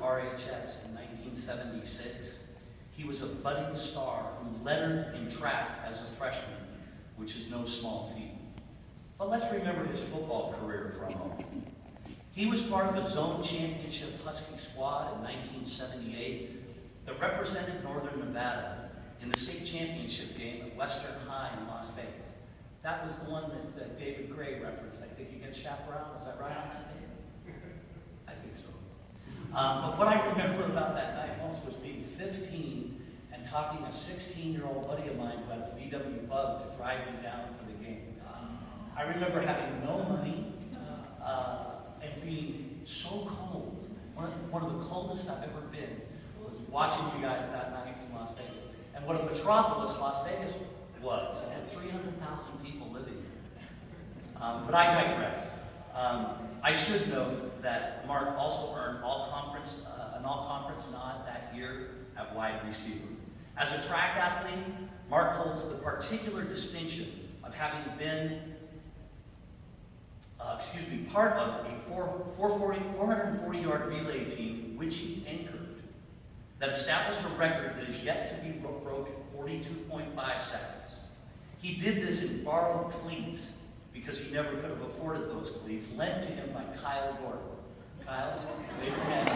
RHS in 1976, he was a budding star who lettered in track as a freshman, which is no small feat. But let's remember his football career for a moment. He was part of a zone championship Husky squad in 1978 that represented Northern Nevada in the state championship game at Western High in Las Vegas. That was the one that David Gray referenced. I think against Chaparral. Was I right on that, David? I think so. But what I remember about that night most was being 15 and talking a 16-year-old buddy of mine who had a VW Bug to drive me down for the game. I remember having no money and being so cold. One of the coldest I've ever been was watching you guys that night in Las Vegas. And what a metropolis Las Vegas was. It had 300,000 people living there. But I digress. I should note that Marc also earned an all-conference nod that year at wide receiver. As a track athlete, Marc holds the particular distinction of having been part of a 440-yard relay team, which he anchored, that established a record that is yet to be broken, 42.5 seconds. He did this in borrowed cleats because he never could have afforded those cleats, lent to him by Kyle Gordon. Kyle, wave your hand.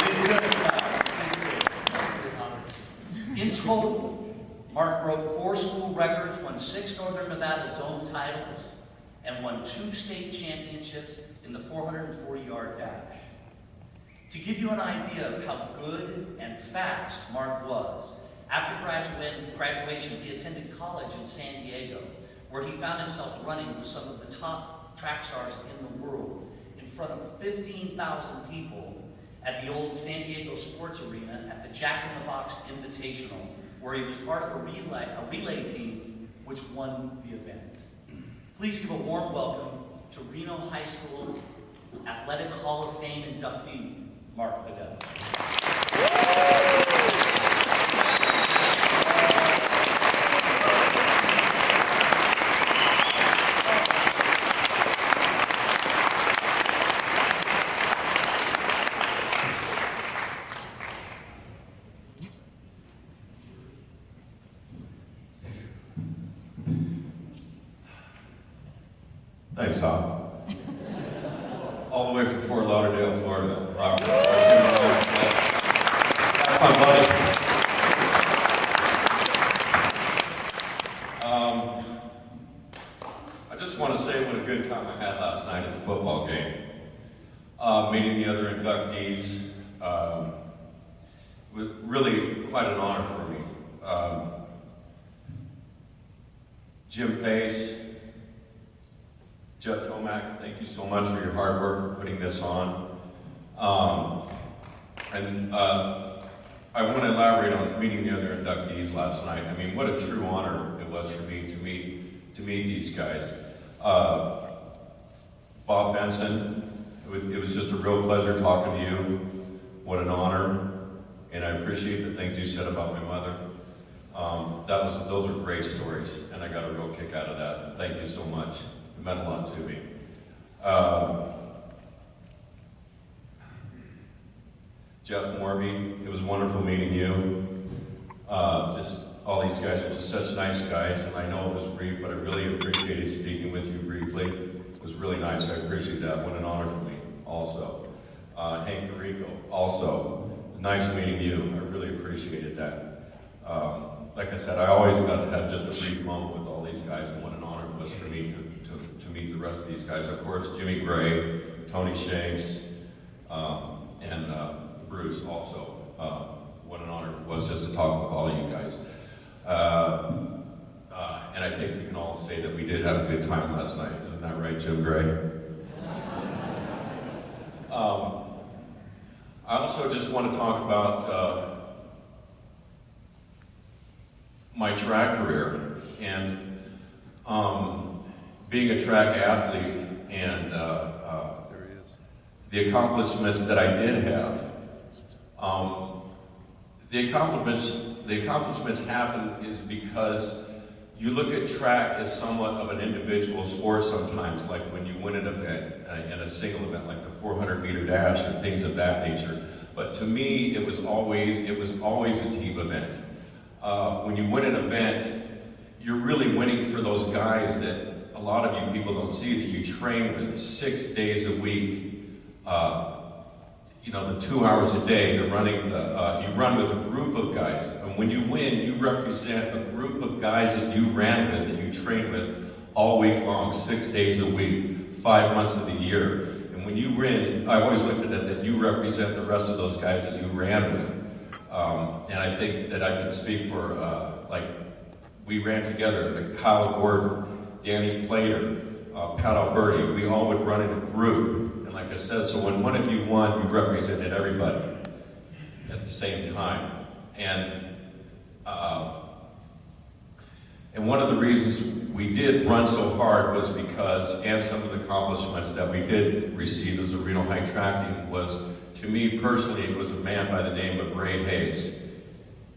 You did good. In total, Marc broke 4 school records, won 6 Northern Nevada zone titles, and won 2 state championships in the 440-yard dash. To give you an idea of how good and fast Marc was, after graduation, he attended college in San Diego, where he found himself running with some of the top track stars in the world in front of 15,000 people at the old San Diego Sports Arena at the Jack in the Box Invitational, where he was part of a relay team which won the event. Please give a warm welcome to Reno High School Athletic Hall of Fame inductee, Marc Bedell. Thanks, Hop. All the way from Fort Lauderdale, Florida. Have fun, buddy. I just want to say what a good time I had last night at the football game. Meeting the other inductees was really quite an honor for me. Jim Pace, Jeff Tomac, thank you so much for your hard work for putting this on. I want to elaborate on meeting the other inductees last night. I mean, what a true honor it was for me to meet these guys. Bob Benson, it was just a real pleasure talking to you. What an honor, and I appreciate the things you said about my mother. Those were great stories, and I got a real kick out of that. Thank you so much. It meant a lot to me. Jeff Morby, it was wonderful meeting you. Just all these guys are just such nice guys, and I know it was brief, but I really appreciated speaking with you briefly. It was really nice. I appreciate that. What an honor for me, also. Hank DeRico, also. Nice meeting you. I really appreciated that. Like I said, I always got to have just a brief moment with all these guys, and what an honor it was for me to meet the rest of these guys. Of course, Jimmy Gray, Tony Shanks, and Bruce also. What an honor it was just to talk with all of you guys. And I think we can all say that we did have a good time last night. Isn't that right, Jim Gray? I also just want to talk about my track career and being a track athlete and the accomplishments that I did have. The accomplishments happen is because you look at track as somewhat of an individual sport sometimes, like when you win an event, in a single event, like the 400-meter dash and things of that nature. But to me, it was always a team event. When you win an event, you're really winning for those guys that a lot of you people don't see, that you train with 6 days a week. The 2 hours a day, you run with a group of guys. And when you win, you represent a group of guys that you ran with, that you trained with all week long, 6 days a week, 5 months of the year. And when you win, I always looked at it that you represent the rest of those guys that you ran with. And I think that I can speak for, we ran together, like Kyle Gordon, Danny Plater, Pat Alberti. We all would run in a group. And like I said, so when one of you won, you represented everybody at the same time. And one of the reasons we did run so hard was because, and some of the accomplishments that we did receive as a Reno High track team was, to me personally, it was a man by the name of Ray Hayes.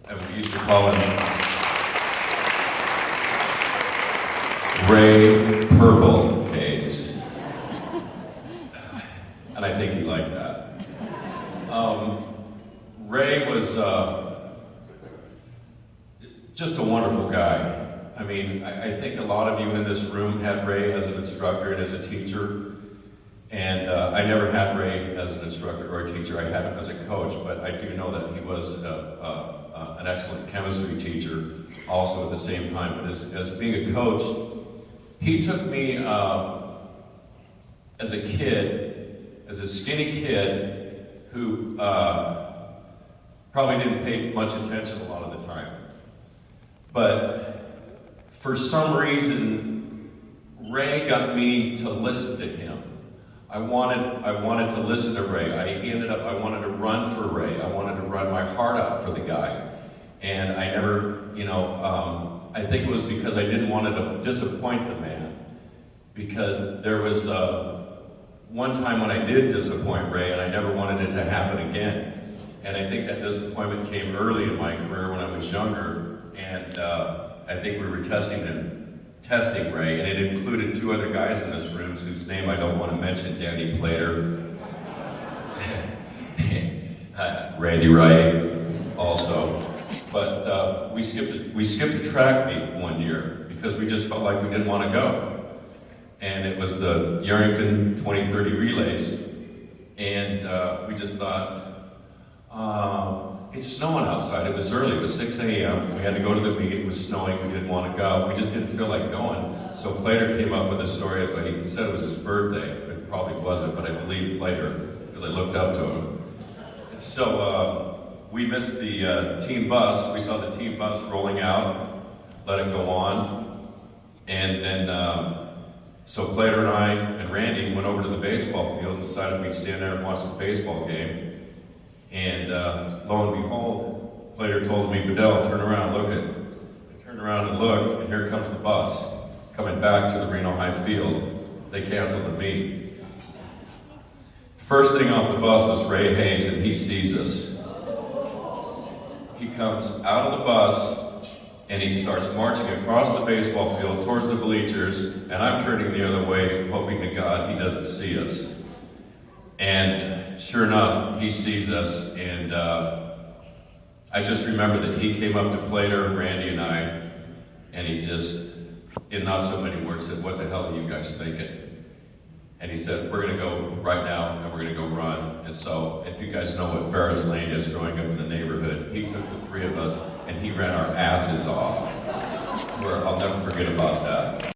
And we used to call him Ray Purple Hayes. And I think he liked that. Ray was just a wonderful guy. I mean, I think a lot of you in this room had Ray as an instructor and as a teacher. And I never had Ray as an instructor or a teacher. I had him as a coach, but I do know that he was an excellent chemistry teacher also at the same time. But as being a coach, he took me as a kid, as a skinny kid who probably didn't pay much attention a lot of the time. But for some reason, Ray got me to listen to him. I wanted to listen to Ray. I wanted to run for Ray. I wanted to run my heart out for the guy. And I never, I think it was because I didn't want to disappoint the man. Because there was one time when I did disappoint Ray, and I never wanted it to happen again. And I think that disappointment came early in my career when I was younger. And I think we were testing Ray, and it included 2 other guys in this room whose name I don't want to mention, Danny Plater, Randy Wright also. But we skipped a track meet one year because we just felt like we didn't want to go. And it was the Yerington 2030 relays. And we just thought, it's snowing outside. It was early, it was 6 a.m. We had to go to the meet, it was snowing, we didn't want to go. We just didn't feel like going. So Plater came up with a story of, he said it was his birthday. It probably wasn't, but I believe Plater, because I looked up to him. So we missed the team bus. We saw the team bus rolling out, let it go on. And then, so Plater and I and Randy went over to the baseball field and decided we'd stand there and watch the baseball game. And lo and behold, Plater told me, Bedell, turn around, look at. I turned around and looked, and here comes the bus coming back to the Reno High field. They canceled the meet. First thing off the bus was Ray Hayes, and he sees us. He comes out of the bus, and he starts marching across the baseball field towards the bleachers, and I'm turning the other way, hoping to God he doesn't see us. And sure enough, he sees us, and I just remember that he came up to Plater, Randy, and I, and he just, in not so many words, said, "What the hell are you guys thinking?" And he said, "We're going to go right now, and we're going to go run." And so, if you guys know what Ferris Lane is growing up in the neighborhood, he took the 3 of us, and he ran our asses off. I'll never forget about that.